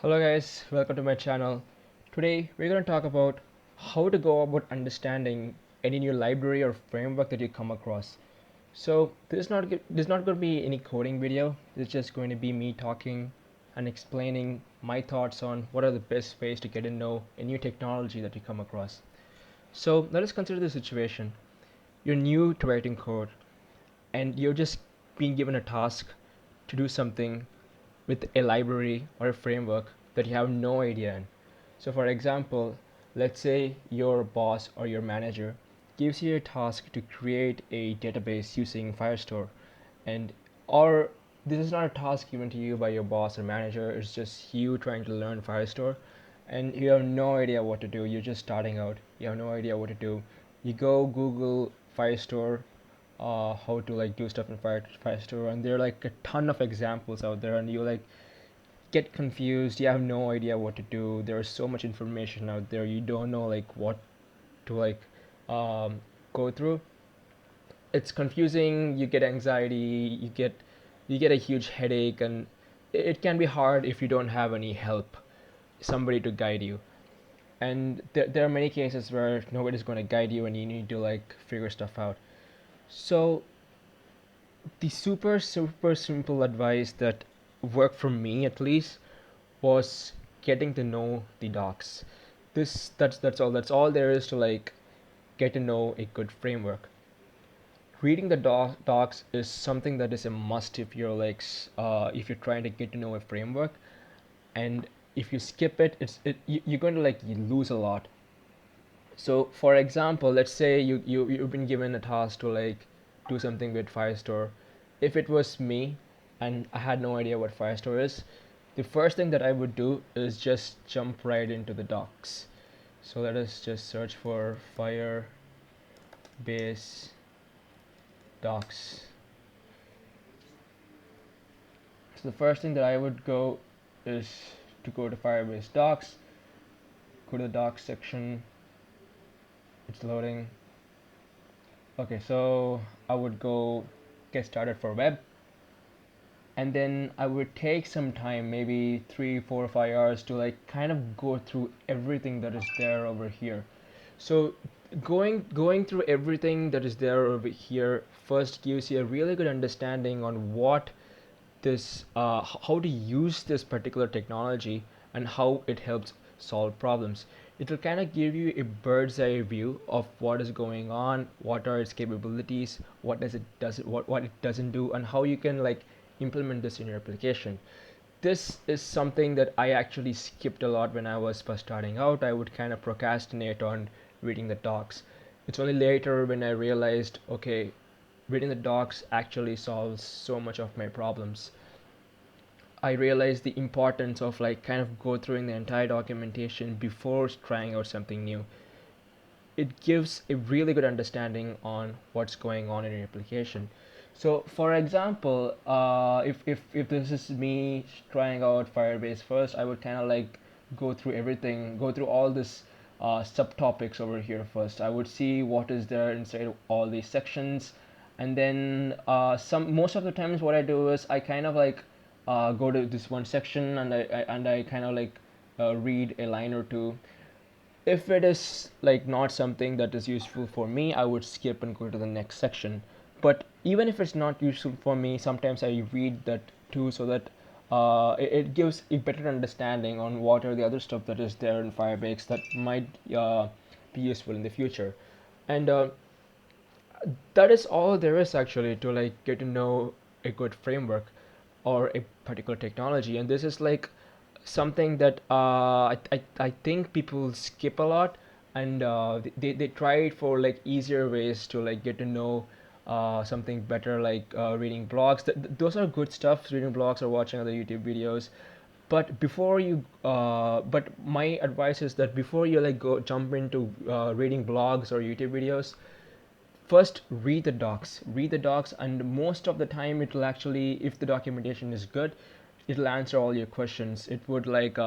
Hello guys, welcome to my channel. Today we're going to talk about how to go about understanding any new library or framework that you come across. So this is not going to be any coding video. It's just going to be me talking and explaining my thoughts on what are the best ways to get to know a new technology that you come across. So let us consider the situation. You're new to writing code and you're just being given a task to do something with a library or a framework that you have no idea in. So, for example, let's say your boss or your manager gives you a task to create a database using Firestore, and or this is not a task given to you by your boss or manager, it's just you trying to learn Firestore and you have no idea what to do. You're just starting out, you have no idea what to do. You go Google Firestore, how to like do stuff in Firestore, and there are like a ton of examples out there, and you like get confused. You have no idea what to do. There is so much information out there. You don't know like what to like um, go through. It's confusing. You get anxiety. You get a huge headache, and it can be hard if you don't have any help, somebody to guide you. And there are many cases where nobody's going to guide you, and you need to like figure stuff out. So the super simple advice that worked for me at least was getting to know the docs. That's all there is to like get to know a good framework. Reading the docs is something that is a must if you're like if you're trying to get to know a framework, and if you skip it, you're going to like you lose a lot. So for example, let's say you've been given a task to like do something with Firestore. If it was me and I had no idea what Firestore is, the first thing that I would do is just jump right into the docs. So let us just search for Firebase docs. So the first thing that I would go is to go to Firebase docs, go to the docs section. It's loading. Okay, so I would go get started for web, and then I would take some time, maybe 3, 4, 5 hours, to like kind of go through everything that is there over here. So going through everything that is there over here first gives you a really good understanding on what this how to use this particular technology and how it helps solve problems. It will kind of give you a bird's eye view of what is going on, what are its capabilities, what it doesn't do, and how you can like implement this in your application. This is something that I actually skipped a lot when I was first starting out. I would kind of procrastinate on reading the docs. It's only later when I realized, okay, reading the docs actually solves so much of my problems. I realized the importance of like kind of go through the entire documentation before trying out something new. It gives a really good understanding on what's going on in your application. So, for example, if this is me trying out Firebase first, I would kind of like go through everything, go through all this subtopics over here first. I would see what is there inside of all these sections, and then some most of the times what I do is I kind of like go to this one section, and I kind of like read a line or two. If it is like not something that is useful for me, I would skip and go to the next section. But even if it's not useful for me, sometimes I read that too, so that it gives a better understanding on what are the other stuff that is there in Firebase that might be useful in the future. And that is all there is actually to like get to know a good framework or a particular technology. And this is like something that I think people skip a lot, and they try it for like easier ways to like get to know something better, like reading blogs. Those are good stuff, reading blogs or watching other YouTube videos. But but my advice is that before you like go jump into reading blogs or YouTube videos, first read the docs, and most of the time it will actually, if the documentation is good, it'll answer all your questions. It would like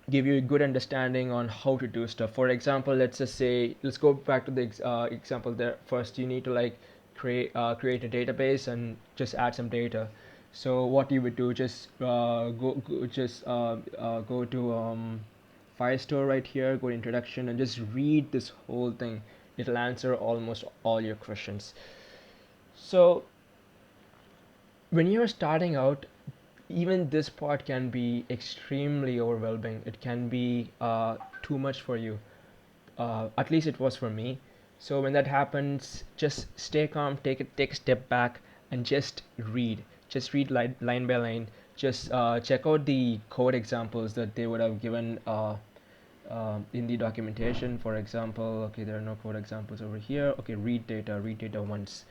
give you a good understanding on how to do stuff. For example, let's go back to the example there. First you need to like create a database and just add some data. So what you would do, just go to Firestore right here, go to introduction, and just read this whole thing. It'll answer almost all your questions. So when you're starting out, even this part can be extremely overwhelming. It can be too much for you. At least it was for me. So when that happens, just stay calm, take a step back, and just read. Just read line by line. Just check out the code examples that they would have given in the documentation. For example, okay, there are no code examples over here. Okay, read data once.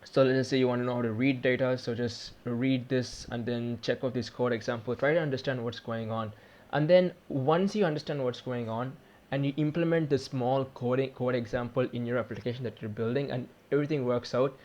So let's say you want to know how to read data, so just read this and then check out this code example, try to understand what's going on. And then once you understand what's going on and you implement this small code example in your application that you're building and everything works out,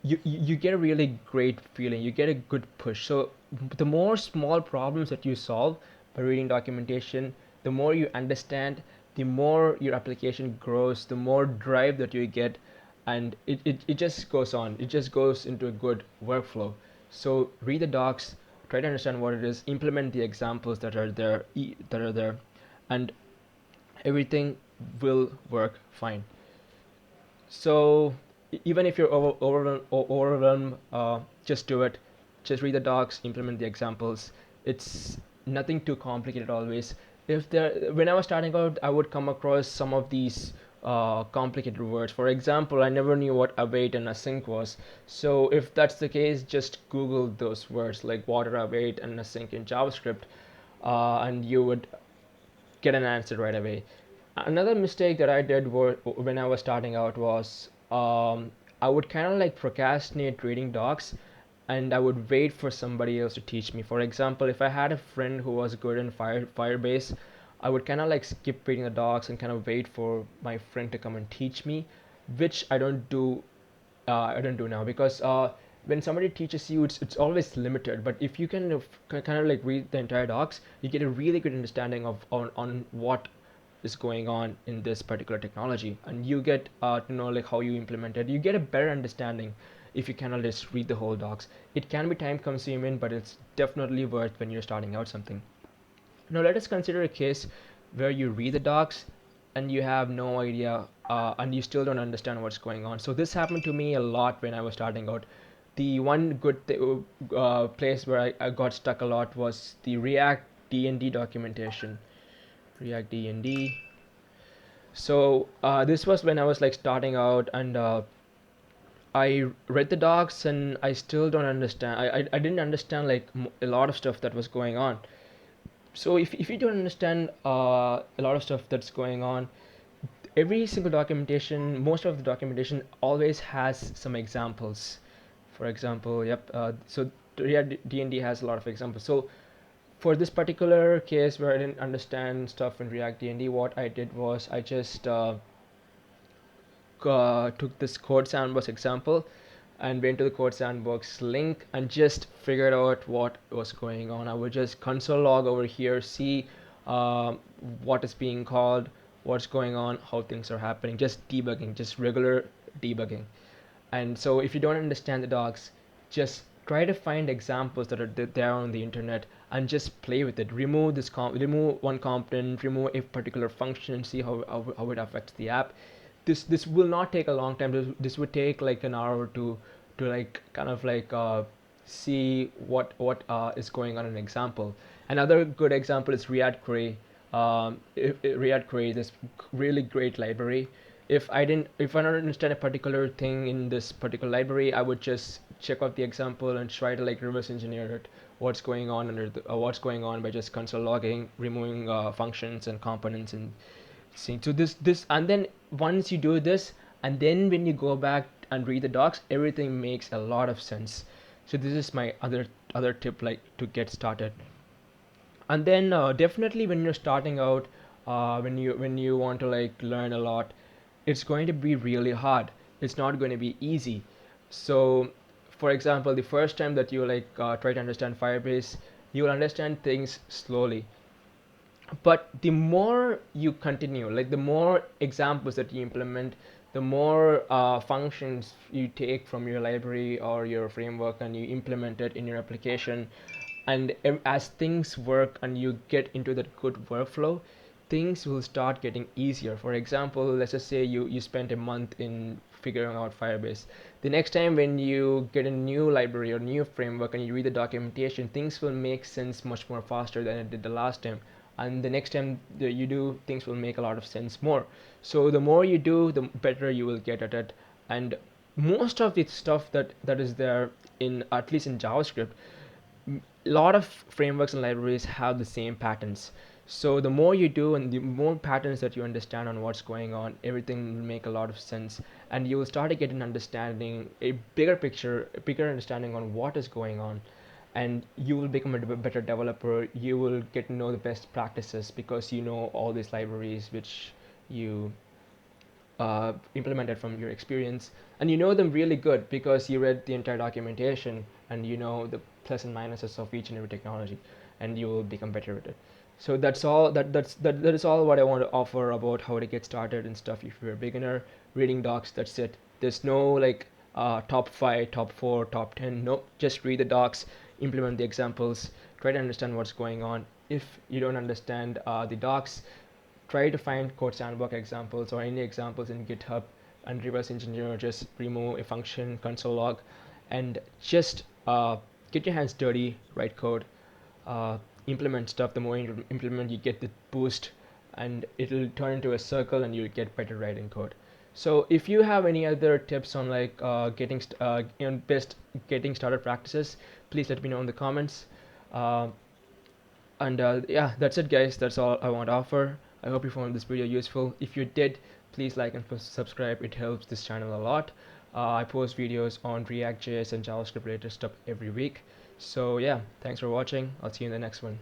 you get a really great feeling, you get a good push. So the more small problems that you solve by reading documentation, the more you understand, the more your application grows, the more drive that you get, and it just goes on, it just goes into a good workflow. So read the docs, try to understand what it is, implement the examples that are there, and everything will work fine. So even if you're overwhelmed, just do it. Just read the docs, implement the examples. It's nothing too complicated always. If there, when I was starting out, I would come across some of these complicated words. For example, I never knew what await and async was. So if that's the case, just Google those words like what are await and async in JavaScript, and you would get an answer right away. Another mistake that I did when I was starting out was I would kind of like procrastinate reading docs and I would wait for somebody else to teach me. For example, if I had a friend who was good in Firebase, I would kind of like skip reading the docs and kind of wait for my friend to come and teach me, which I don't do now because when somebody teaches you, it's always limited. But if you can kind of like read the entire docs, you get a really good understanding of on what is going on in this particular technology, and you get to know like how you implement it. You get a better understanding if you cannot just read the whole docs. It can be time consuming, but it's definitely worth when you're starting out something. Now let us consider a case where you read the docs and you have no idea and you still don't understand what's going on. So this happened to me a lot when I was starting out. The one place where I got stuck a lot was the React DND documentation. React DND. So this was when I was like starting out, and I read the docs and I still don't understand. I didn't understand like a lot of stuff that was going on. So if you don't understand a lot of stuff that's going on, every single documentation, most of the documentation always has some examples. For example, yep. So React DND has a lot of examples. So for this particular case where I didn't understand stuff in React DND, what I did was I just took this code sandbox example and went to the code sandbox link and just figured out what was going on. I would just console log over here, see what is being called, what's going on, how things are happening, just debugging, just regular debugging. And so if you don't understand the docs, just try to find examples that are there on the internet and just play with it. Remove remove one component, remove a particular function, and see how it affects the app. This will not take a long time. This would take like an hour or two to like kind of like see what is going on in an example. Another good example is React Query. React Query is this really great library. If I don't understand a particular thing in this particular library, I would just check out the example and try to like reverse engineer it. What's going on by just console logging, removing functions and components and seeing. So this and then once you do this, and then when you go back and read the docs, everything makes a lot of sense. So this is my other tip, like to get started. And then definitely when you're starting out, when you want to like learn a lot, it's going to be really hard. It's not going to be easy. So for example, the first time that you like try to understand Firebase, you will understand things slowly. But the more you continue, like the more examples that you implement, the more functions you take from your library or your framework and you implement it in your application, and as things work and you get into that good workflow, things will start getting easier. For example, let's just say you spent a month in figuring out Firebase. The next time when you get a new library or new framework and you read the documentation, things will make sense much more faster than it did the last time. And the next time that you do, things will make a lot of sense more. So the more you do, the better you will get at it. And most of the stuff that is there, in at least in JavaScript, a lot of frameworks and libraries have the same patterns. So the more you do and the more patterns that you understand on what's going on, everything will make a lot of sense, and you will start to get an understanding, a bigger picture, a bigger understanding on what is going on, and you will become a better developer. You will get to know the best practices because you know all these libraries which you implemented from your experience, and you know them really good because you read the entire documentation and you know the plus and minuses of each and every technology, and you will become better at it. So that's all. That is all what I want to offer about how to get started and stuff. If you're a beginner reading docs, that's it. There's no like top 5, top 4, top 10. Nope, just read the docs, implement the examples, try to understand what's going on. If you don't understand the docs, try to find code sandbox examples or any examples in GitHub and reverse engineer, just remove a function, console log, and just get your hands dirty, write code, implement stuff. The more you implement, you get the boost, and it'll turn into a circle, and you'll get better writing code. So if you have any other tips on like best getting started practices, please let me know in the comments. Uh, and yeah, that's it, guys. That's all I want to offer. I hope you found this video useful. If you did, please like and subscribe. It helps this channel a lot. I post videos on React.js and JavaScript related stuff every week. So yeah, thanks for watching. I'll see you in the next one.